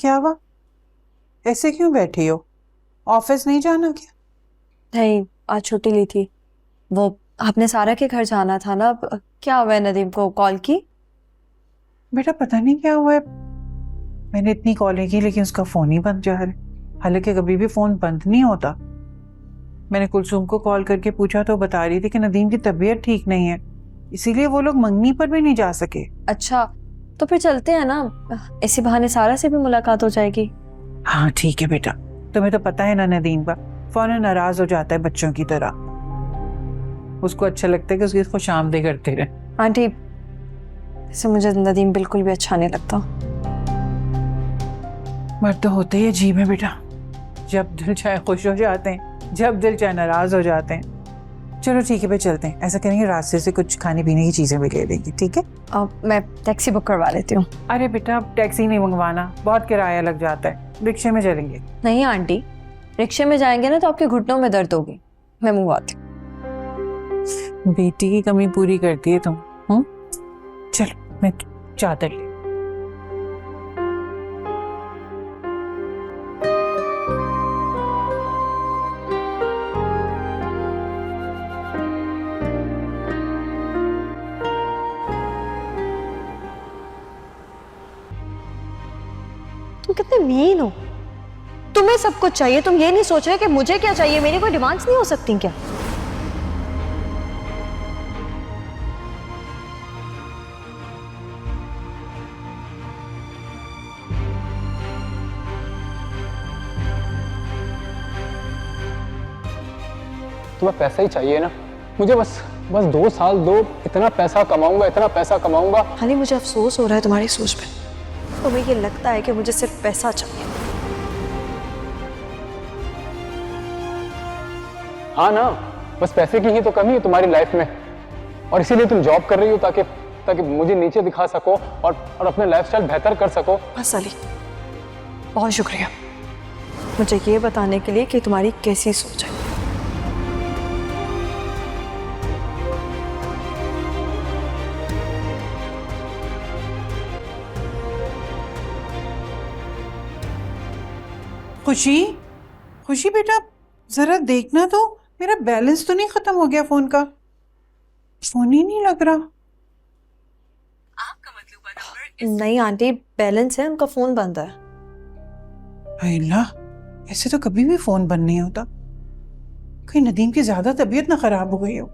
क्या हुआ? ऐसे क्यों बैठी हो? ऑफिस नहीं जाना क्या? नहीं, आज छुट्टी ली थी। वो आपने सारा के घर जाना था ना। क्या हुआ है? नदीम को कॉल की? बेटा पता नहीं क्या हुआ है, मैंने इतनी कॉलें की लेकिन उसका फोन ही बंद जा रहा है। हालांकि कभी भी फोन बंद नहीं होता। मैंने कुलसुम को कॉल करके पूछा तो बता रही थी कि नदीम की तबीयत ठीक नहीं है, इसीलिए वो लोग मंगनी पर भी नहीं जा सके। अच्छा, तो फिर चलते हैं ना, इसी बहाने सारा से भी मुलाकात हो जाएगी। हाँ ठीक है बेटा, तुम्हें तो पता है ना नदीम का फौरन नाराज हो जाता है बच्चों की तरह। उसको अच्छा लगता है कि उसकी खुशामदी करते रहे। आंटी, इससे मुझे नदीम बिल्कुल भी अच्छा नहीं लगता। मर्द तो होते ही अजीब है बेटा, जब दिल चाहे खुश हो जाते हैं, जब दिल चाहे नाराज हो जाते हैं। चलो ठीक है भाई, चलते हैं। ऐसा करेंगे रास्ते से कुछ खाने पीने की चीजें भी ले लेंगे, ठीक है? मैं टैक्सी बुक करवा लेती हूँ। अरे बेटा अब टैक्सी नहीं मंगवाना, बहुत किराया लग जाता है, रिक्शे में चलेंगे। नहीं आंटी, रिक्शे में जाएंगे ना तो आपके घुटनों में दर्द होगी। मैं मंगवाती हूँ। बेटी की कमी पूरी करती है तुम। चलो मैं चादर ले। तुम कितने मीन हो। तुम्हें सब कुछ चाहिए, तुम ये नहीं सोच रहे कि मुझे क्या चाहिए। मेरी कोई डिमांड्स नहीं हो सकती क्या? तुम्हें पैसा ही चाहिए ना? मुझे बस 2 साल दो, इतना पैसा कमाऊंगा। हाली, मुझे अफसोस हो रहा है तुम्हारी सोच पे। तुम्हें ये लगता है कि मुझे सिर्फ पैसा चाहिए। हाँ ना, बस पैसे की ही तो कमी है तुम्हारी लाइफ में, और इसीलिए तुम जॉब कर रही हो ताकि मुझे नीचे दिखा सको और अपने लाइफस्टाइल बेहतर कर सको। बस अली, बहुत शुक्रिया मुझे ये बताने के लिए कि तुम्हारी कैसी सोच है। खुशी, खुशी बेटा जरा देखना तो, मेरा बैलेंस तो नहीं खत्म हो गया फोन का? फोन ही नहीं लग रहा। आपका मतलूबा नंबर नहीं आंटी, बैलेंस है, उनका फोन बंद है। अल्लाह, ऐसे तो कभी भी फोन बंद नहीं होता। कहीं नदीम की ज्यादा तबीयत ना खराब हो गई हो।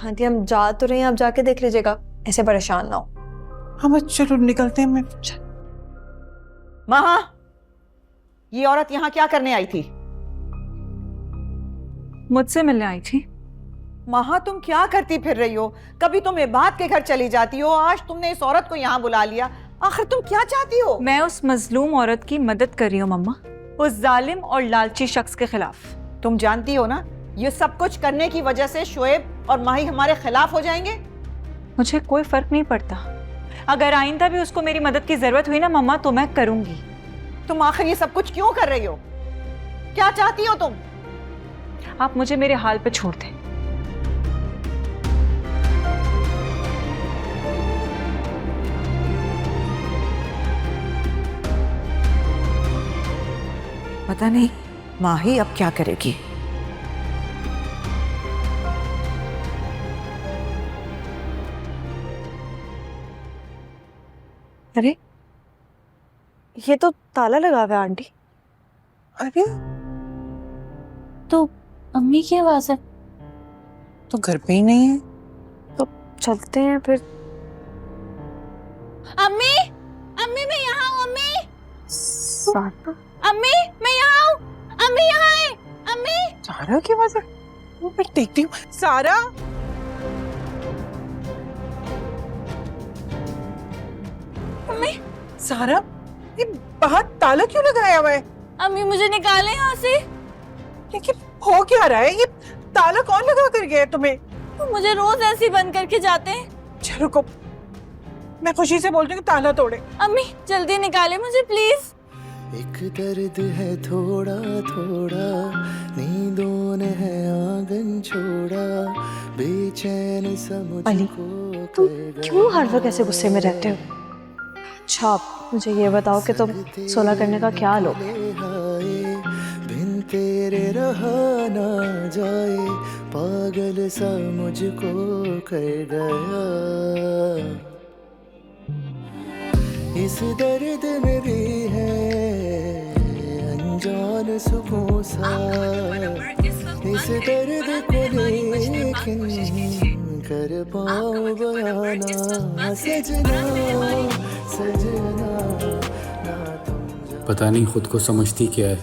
आंटी हम जा तो रहे हैं, आप जाके देख लीजिएगा, ऐसे परेशान ना हो। हाँ बस चलो निकलते हैं। मैं महा, ये औरत यहाँ क्या करने आई थी? मुझसे मिलने आई थी। महा, तुम क्या करती फिर रही हो? कभी तुम इबाद के घर चली जाती हो, आज तुमने इस औरत को यहाँ बुला लिया। आखिर तुम क्या चाहती हो? मैं उस मजलूम औरत की मदद कर रही हूँ मम्मा, उस जालिम और लालची शख्स के खिलाफ। तुम जानती हो ना, ये सब कुछ करने की वजह से शोएब और माही हमारे खिलाफ हो जाएंगे। मुझे कोई फर्क नहीं पड़ता, अगर आइंदा भी उसको मेरी मदद की जरूरत हुई ना मम्मा तो मैं करूंगी। तुम आखिर ये सब कुछ क्यों कर रही हो? क्या चाहती हो तुम? आप मुझे मेरे हाल पे छोड़ दें। पता नहीं माही अब क्या करेगी। अरे ये तो ताला लगा हुआ है आंटी। अरे तो अम्मी की आवाज है। तो घर पे ही नहीं है। तो चलते हैं फिर। अम्मी, अम्मी मैं यहाँ हूँ। अम्मी, सारा, अम्मी मैं यहाँ हूँ। अम्मी यहाँ है। अम्मी, सारा की आवाज है। वो मैं देखती हूँ। सारा, अम्मी, सारा, ये बाहर ताला क्यों लगाया हुआ है? अम्मी मुझे निकाले यहाँ से। लेकिन हो क्या रहा है? ये ताला कौन लगा कर गया है तुम्हें? वो मुझे रोज ऐसे ही बंद करके जाते हैं। चलो रुको, मैं खुशी से बोलती हूँ कि ताला तोड़े। अम्मी जल्दी निकाले मुझे प्लीज। एक दर्द है थोड़ा थोड़ा, नींदों ने है आंगन छोड़ा, बेचैन सा अली, मुझको तुम क्यों हर वक्त ऐसे गुस्से में रहते हो? अच्छा मुझे ये बताओ कि तुम सोलह करने का क्या लो? बिन तेरे रहा ना जाए, पागल सा मुझको कर गया। इस दर्द में भी है अनजान सुकून सा, इस दर्द को लेकिन कर पाऊं बयाना। सजना सजना ना तुम पता नहीं खुद को समझती क्या है।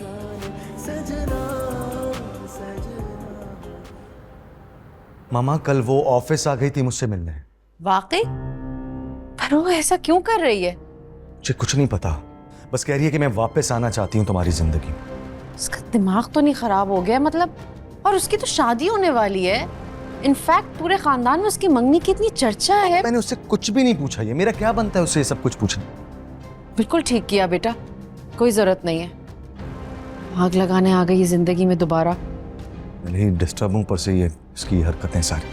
सजना सजना। मामा कल वो ऑफिस आ गई थी मुझसे मिलने। वाकई? पर वो ऐसा क्यों कर रही है? मुझे कुछ नहीं पता, बस कह रही है कि मैं वापस आना चाहती हूँ तुम्हारी जिंदगी में। उसका दिमाग तो नहीं खराब हो गया मतलब? और उसकी तो शादी होने वाली है। इनफैक्ट पूरे खानदान में उसकी मंगनी की इतनी चर्चा है। मैंने उससे कुछ भी नहीं पूछा, ये मेरा क्या बनता है उससे ये सब कुछ पूछना। बिल्कुल ठीक किया बेटा, कोई जरूरत नहीं है। आग लगाने आ गई जिंदगी में दोबारा। पहले ही डिस्टर्ब हूँ, पर से ये इसकी हरकतें सारी।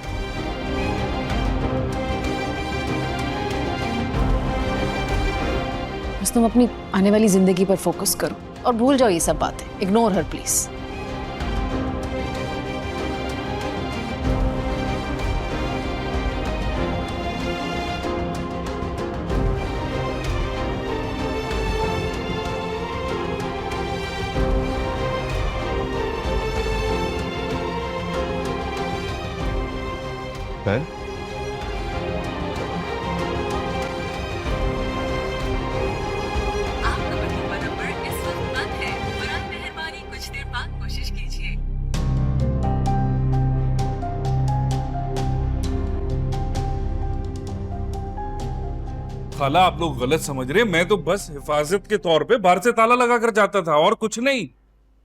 बस तुम अपनी आने वाली जिंदगी पर फोकस करो और भूल जाओ ये सब बातें। Ignore her please. बहन खाला आप लोग गलत समझ रहे हैं। मैं तो बस हिफाजत के तौर पे बाहर से ताला लगा कर जाता था और कुछ नहीं।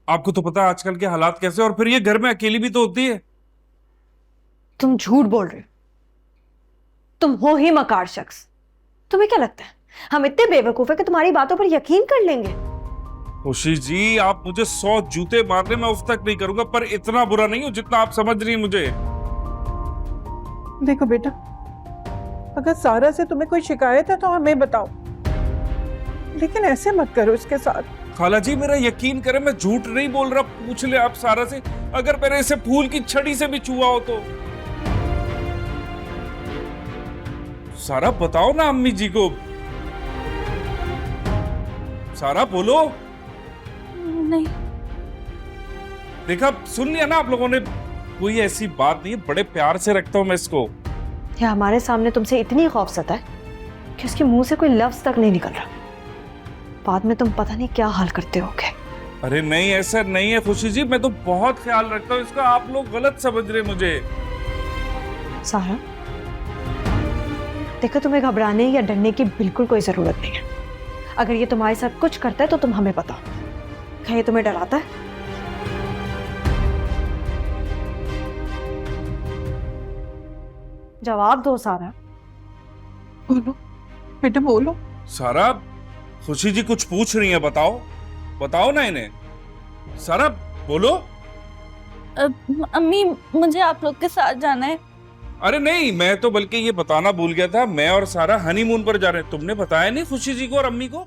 आपको तो पता है आजकल के हालात कैसे, और फिर ये घर में अकेली भी तो होती है। तुम झूठ बोल रहे हो। तुम हो ही मकार शख्स। तुम्हें क्या लगता है हम इतने बेवकूफ है कि तुम्हारी बातों पर यकीन कर लेंगे? खुशी जी, आप मुझे 100 जूते मारने में उफ तक नहीं करूंगा, पर इतना बुरा नहीं हूं जितना आप समझ रही हैं मुझे। देखो बेटा, अगर सारा से तुम्हें कोई शिकायत है तो हमें बताओ, लेकिन ऐसे मत करो इसके साथ। खाला जी मेरा यकीन करें, मैं झूठ नहीं बोल रहा। पूछ ले आप सारा से, अगर मैंने इसे फूल की छड़ी से भी छुआ हो तो। सारा बताओ ना अम्मी जी को। सारा बोलो। नहीं। देखा, सुन लिया ना आप लोगों ने। कोई ऐसी बात नहीं है, बड़े प्यार से रखता हूं मैं इसको। या हमारे सामने तुमसे इतनी खौफसता है कि उसके मुंह से कोई लफ्ज तक नहीं निकल रहा। बाद में तुम पता नहीं क्या हाल करते होगे। अरे नहीं, ऐसा नहीं है खुशी जी, मैं तो बहुत ख्याल रखता हूँ इसका। आप लोग गलत समझ रहे मुझे। सारा देखो, तुम्हें घबराने या डरने की बिल्कुल कोई जरूरत नहीं है। अगर ये तुम्हारे साथ कुछ करता है तो तुम हमें बताओ। क्या ये तुम्हें डराता है? जवाब दो सारा। बोलो बेटा, बोलो। सारा, खुशी जी कुछ पूछ रही है, बताओ। बताओ ना इन्हें। सारा बोलो। अम्मी, मुझे आप लोग के साथ जाना है। अरे नहीं, मैं तो बल्कि ये बताना भूल गया था, मैं और सारा हनीमून पर जा रहे हैं। तुमने बताया नहीं खुशी जी को और अम्मी को?